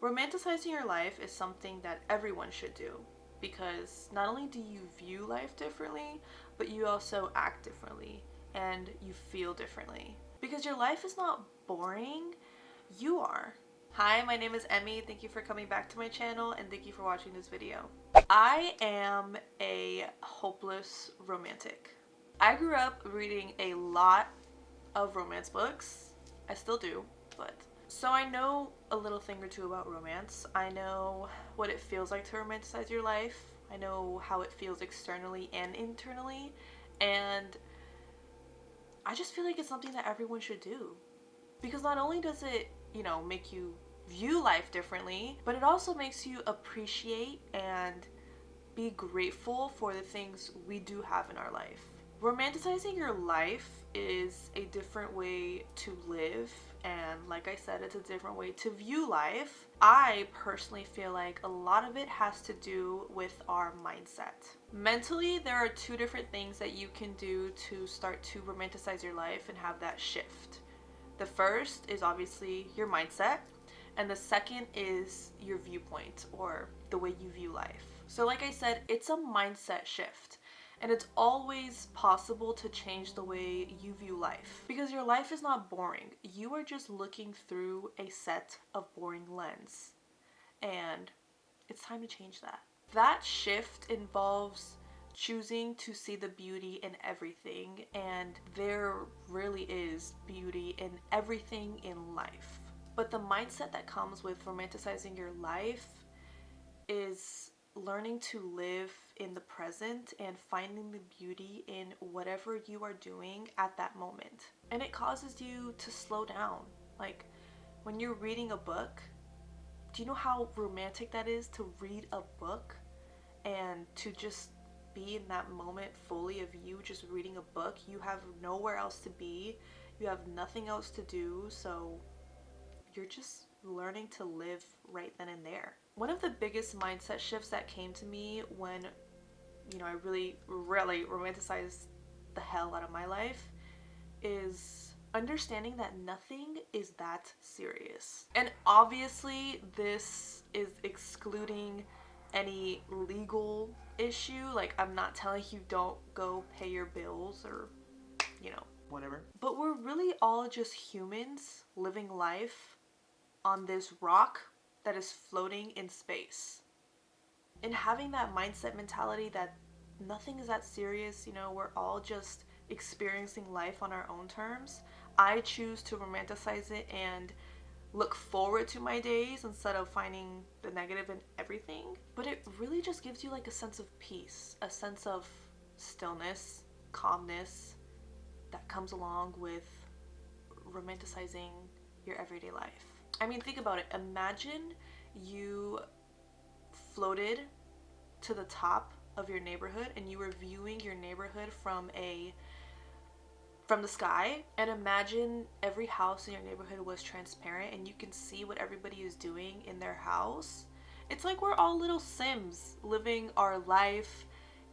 Romanticizing your life is something that everyone should do because not only do you view life differently, but you also act differently and you feel differently. Because your life is not boring, you are. Hi, my name is Emmy. Thank you for coming back to my channel and thank you for watching this video. I am a hopeless romantic. I grew up reading a lot of romance books. I still do, but so I know a little thing or two about romance. I know what it feels like to romanticize your life. I know how it feels externally and internally. And I just feel like it's something that everyone should do. Because not only does it, make you view life differently, but it also makes you appreciate and be grateful for the things we do have in our life. Romanticizing your life is a different way to live, and like I said, it's a different way to view life. I personally feel like a lot of it has to do with our mindset. Mentally, there are two different things that you can do to start to romanticize your life and have that shift. The first is obviously your mindset, and the second is your viewpoint or the way you view life. So like I said, it's a mindset shift. And it's always possible to change the way you view life. Because your life is not boring. You are just looking through a set of boring lens. And it's time to change that. That shift involves choosing to see the beauty in everything. And there really is beauty in everything in life. But the mindset that comes with romanticizing your life is learning to live in the present and finding the beauty in whatever you are doing at that moment. And it causes you to slow down. Like when you're reading a book, do you know how romantic that is to read a book and to just be in that moment fully of you just reading a book? You have nowhere else to be, you have nothing else to do, so you're just learning to live right then and there. One of the biggest mindset shifts that came to me when, I really romanticized the hell out of my life is understanding that nothing is that serious. And obviously, this is excluding any legal issue. Like, I'm not telling you don't go pay your bills or, whatever. But we're really all just humans living life on this rock that is floating in space. And having that mindset mentality that nothing is that serious, we're all just experiencing life on our own terms. I choose to romanticize it and look forward to my days instead of finding the negative in everything. But it really just gives you like a sense of peace, a sense of stillness, calmness that comes along with romanticizing your everyday life. I mean, think about it. Imagine you floated to the top of your neighborhood and you were viewing your neighborhood from the sky, and imagine every house in your neighborhood was transparent and you can see what everybody is doing in their house. It's like we're all little Sims living our life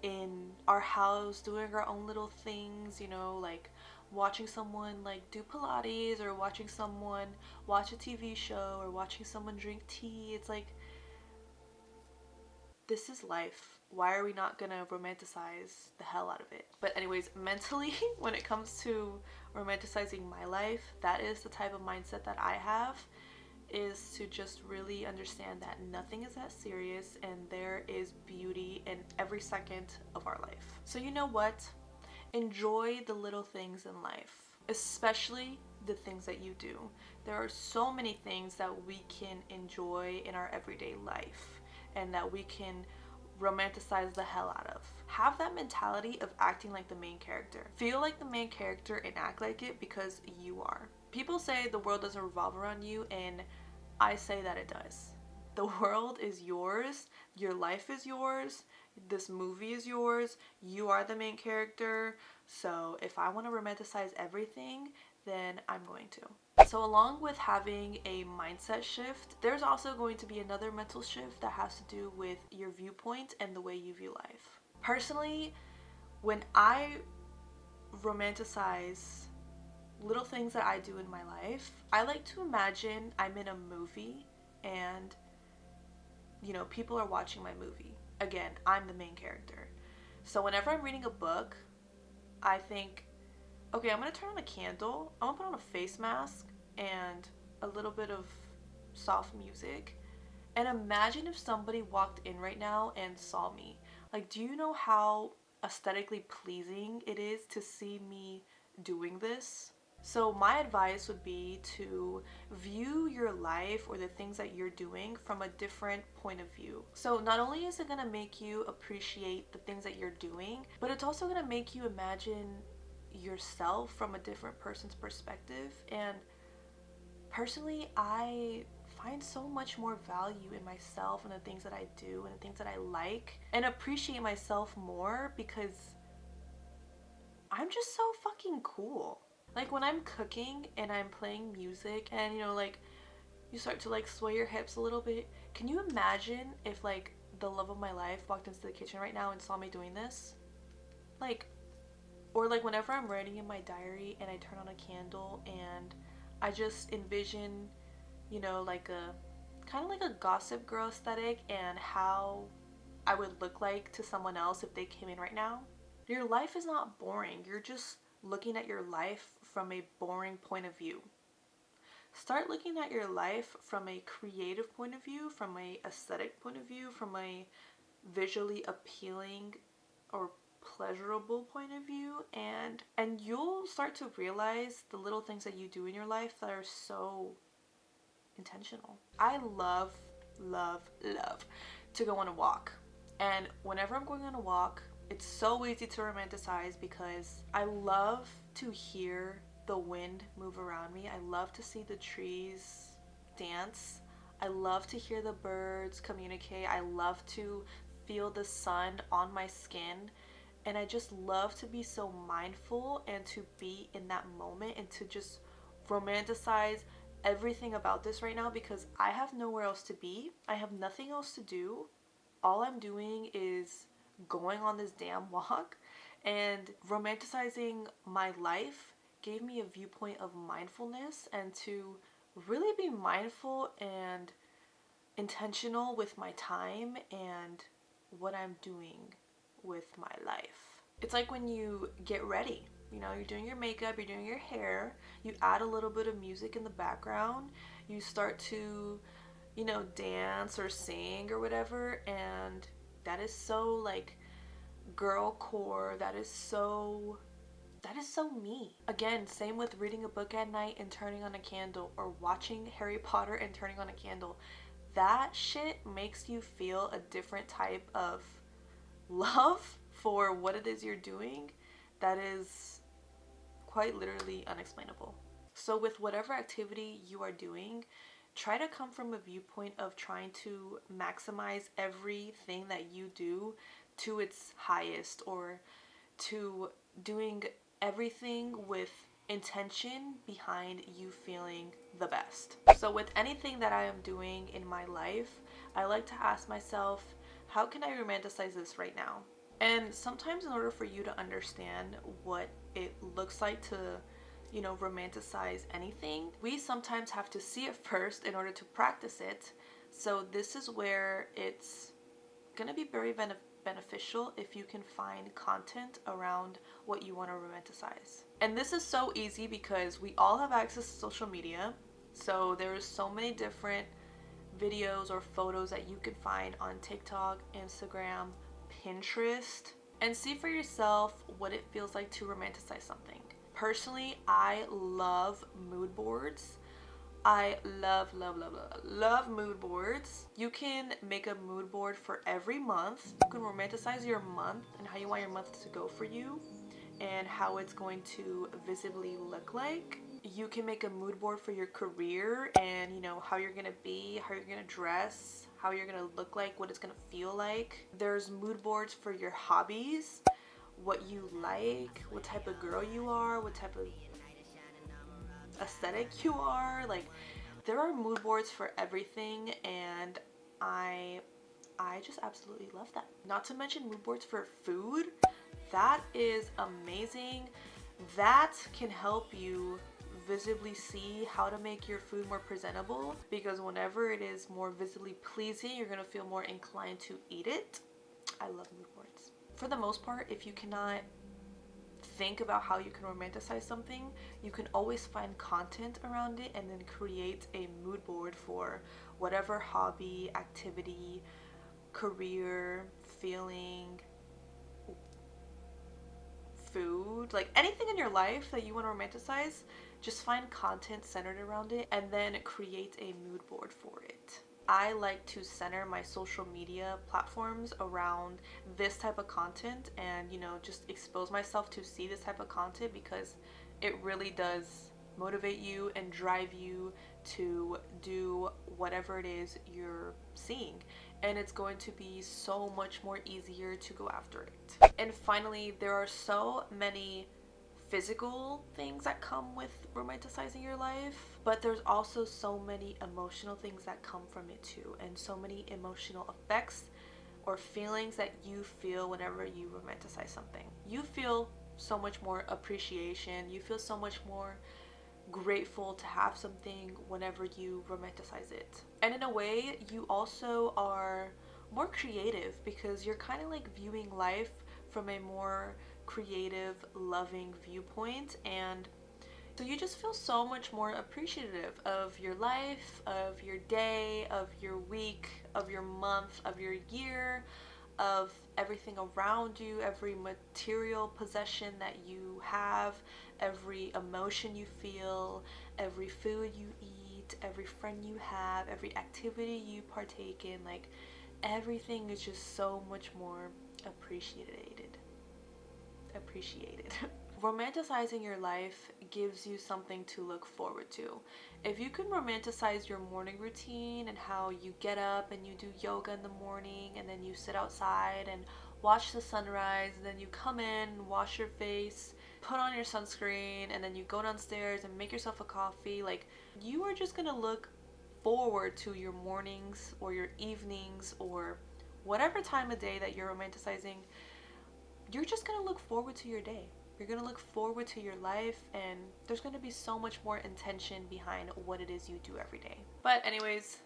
in our house, doing our own little things, like watching someone like do Pilates or watching someone watch a TV show or watching someone drink tea. It's like, this is life. Why are we not gonna romanticize the hell out of it? But anyways, mentally, when it comes to romanticizing my life, that is the type of mindset that I have, is to just really understand that nothing is that serious and there is beauty in every second of our life. So you know what? Enjoy the little things in life, especially the things that you do. There are so many things that we can enjoy in our everyday life and that we can romanticize the hell out of. Have that mentality of acting like the main character. Feel like the main character and act like it because you are. People say the world doesn't revolve around you, and I say that it does. The world is yours, your life is yours, this movie is yours, you are the main character. So if I want to romanticize everything, then I'm going to. So along with having a mindset shift, there's also going to be another mental shift that has to do with your viewpoint and the way you view life. Personally, when I romanticize little things that I do in my life, I like to imagine I'm in a movie and you know, people are watching my movie. Again, I'm the main character. So whenever I'm reading a book, I think, okay, I'm gonna turn on a candle, I'm gonna put on a face mask and a little bit of soft music, and imagine if somebody walked in right now and saw me. Like, do you know how aesthetically pleasing it is to see me doing this? So my advice would be to view your life or the things that you're doing from a different point of view. So not only is it going to make you appreciate the things that you're doing, but it's also going to make you imagine yourself from a different person's perspective. And personally, I find so much more value in myself and the things that I do and the things that I like, and appreciate myself more because I'm just so fucking cool. Like when I'm cooking and I'm playing music and you know, like you start to like sway your hips a little bit. Can you imagine if like the love of my life walked into the kitchen right now and saw me doing this? Like, or like whenever I'm writing in my diary and I turn on a candle and I just envision, you know, like a kind of like a Gossip Girl aesthetic and how I would look like to someone else if they came in right now. Your life is not boring. You're just looking at your life from a boring point of view. Start looking at your life from a creative point of view, from a aesthetic point of view, from a visually appealing or pleasurable point of view, and you'll start to realize the little things that you do in your life that are so intentional. I love to go on a walk. And whenever I'm going on a walk, it's so easy to romanticize because I love to hear the wind move around me. I love to see the trees dance. I love to hear the birds communicate. I love to feel the sun on my skin. And I just love to be so mindful and to be in that moment and to just romanticize everything about this right now because I have nowhere else to be. I have nothing else to do. All I'm doing is going on this damn walk, and romanticizing my life gave me a viewpoint of mindfulness and to really be mindful and intentional with my time and what I'm doing with my life. It's like when you get ready, you know, you're doing your makeup, you're doing your hair, you add a little bit of music in the background, you start to, you know, dance or sing or whatever, and that is so like girl core, that is so me. Again, same with reading a book at night and turning on a candle, or watching Harry Potter and turning on a candle. That shit makes you feel a different type of love for what it is you're doing that is quite literally unexplainable. So with whatever activity you are doing, try to come from a viewpoint of trying to maximize everything that you do to its highest, or to doing everything with intention behind you feeling the best. So with anything that I am doing in my life, I like to ask myself, how can I romanticize this right now? And sometimes in order for you to understand what it looks like to, you know, romanticize anything, we sometimes have to see it first in order to practice it. So this is where it's gonna be very beneficial if you can find content around what you want to romanticize. And this is so easy because we all have access to social media. So there's so many different videos or photos that you can find on TikTok, Instagram, Pinterest, and see for yourself what it feels like to romanticize something. Personally, I love mood boards. I love mood boards. You can make a mood board for every month. You can romanticize your month and how you want your month to go for you and how it's going to visibly look like. You can make a mood board for your career and, you know, how you're gonna be, how you're gonna dress, how you're gonna look like, what it's gonna feel like. There's mood boards for your hobbies, what you like, what type of girl you are, what type of aesthetic you are. Like, there are mood boards for everything, and I just absolutely love that. Not to mention mood boards for food. That is amazing. That can help you visibly see how to make your food more presentable, because whenever it is more visibly pleasing, you're gonna feel more inclined to eat it. I love mood boards. For the most part, if you cannot think about how you can romanticize something, you can always find content around it and then create a mood board for whatever hobby, activity, career, feeling, food, like anything in your life that you want to romanticize. Just find content centered around it and then create a mood board for it. I like to center my social media platforms around this type of content and, you know, just expose myself to see this type of content, because it really does motivate you and drive you to do whatever it is you're seeing, and it's going to be so much more easier to go after it. And finally, there are so many physical things that come with romanticizing your life, but there's also so many emotional things that come from it too, and so many emotional effects or feelings that you feel whenever you romanticize something. You feel so much more appreciation, you feel so much more grateful to have something whenever you romanticize it. And in a way, you also are more creative, because you're kind of like viewing life from a more creative, loving viewpoint, and so you just feel so much more appreciative of your life, of your day, of your week, of your month, of your year, of everything around you, every material possession that you have, every emotion you feel, every food you eat, every friend you have, every activity you partake in. Like, everything is just so much more appreciated. Romanticizing your life gives you something to look forward to. If you can romanticize your morning routine and how you get up and you do yoga in the morning, and then you sit outside and watch the sunrise, and then you come in, wash your face, put on your sunscreen, and then you go downstairs and make yourself a coffee, like, you are just gonna look forward to your mornings or your evenings or whatever time of day that you're romanticizing. You're just gonna look forward to your day. You're gonna look forward to your life, and there's gonna be so much more intention behind what it is you do every day. But anyways,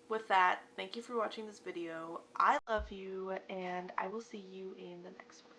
with that, thank you for watching this video. I love you, and I will see you in the next one.